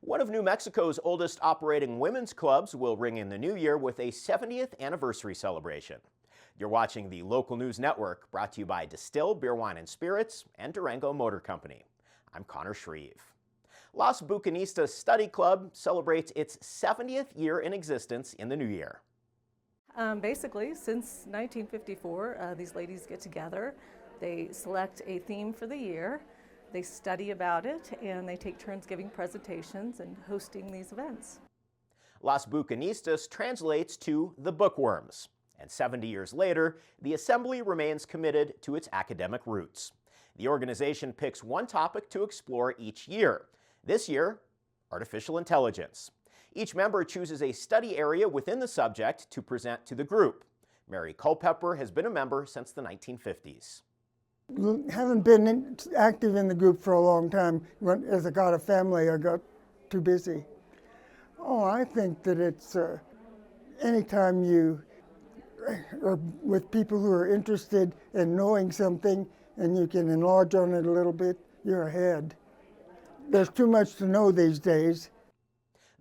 One of New Mexico's oldest operating women's clubs will ring in the new year with a 70th anniversary celebration. You're watching the Local News Network, brought to you by Distill Beer, Wine, and Spirits and Durango Motor Company. I'm Connor Shreve. Las Bucanistas Study Club celebrates its 70th year in existence in the new year. Basically, since 1954, these ladies get together. They select a theme for the year. They study about it, and they take turns giving presentations and hosting these events. Las Bucanistas translates to the bookworms, and 70 years later, the Assembly remains committed to its academic roots. The organization picks one topic to explore each year. This year, artificial intelligence. Each member chooses a study area within the subject to present to the group. Mary Culpepper has been a member since the 1950s. Haven't been active in the group for a long time. As I got a family, I got too busy. Oh, I think that it's anytime you are with people who are interested in knowing something and you can enlarge on it a little bit, you're ahead. There's too much to know these days.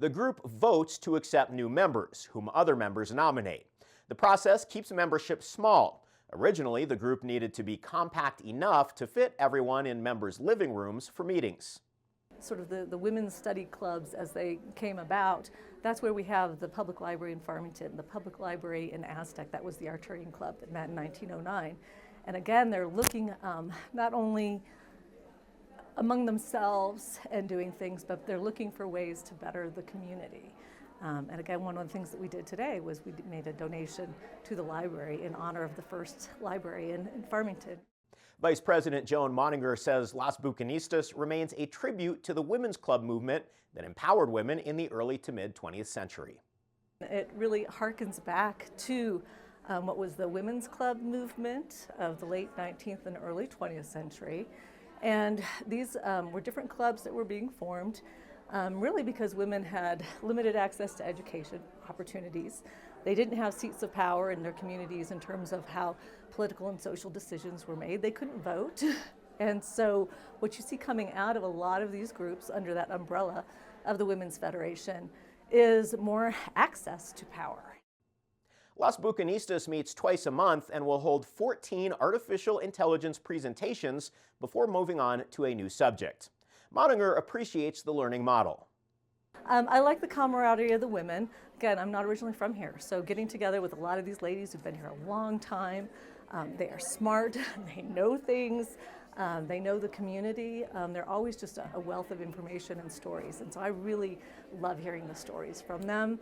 The group votes to accept new members, whom other members nominate. The process keeps membership small. Originally, the group needed to be compact enough to fit everyone in members' living rooms for meetings. Sort of the women's study clubs as they came about, that's where we have the public library in Farmington, the public library in Aztec. That was the Arturian Club that met in 1909. And again, they're looking not only among themselves and doing things, but they're looking for ways to better the community. And again, one of the things that we did today was we made a donation to the library in honor of the first library in Farmington. Vice President Joan Moninger says Las Bucanistas remains a tribute to the women's club movement that empowered women in the early to mid 20th century. It really harkens back to what was the women's club movement of the late 19th and early 20th century. And these were different clubs that were being formed really because women had limited access to education opportunities. They didn't have seats of power in their communities in terms of how political and social decisions were made. They couldn't vote. And so what you see coming out of a lot of these groups under that umbrella of the Women's Federation is more access to power. Las Bucanistas meets twice a month and will hold 14 artificial intelligence presentations before moving on to a new subject. Moninger appreciates the learning model. I like the camaraderie of the women. Again, I'm not originally from here, so getting together with a lot of these ladies who've been here a long time, they are smart, they know things, they know the community. They're always just a wealth of information and stories, and so I really love hearing the stories from them.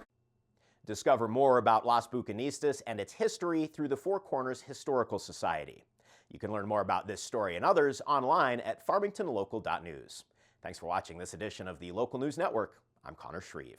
Discover more about Las Bucanistas and its history through the Four Corners Historical Society. You can learn more about this story and others online at farmingtonlocal.news. Thanks for watching this edition of the Local News Network. I'm Connor Shreve.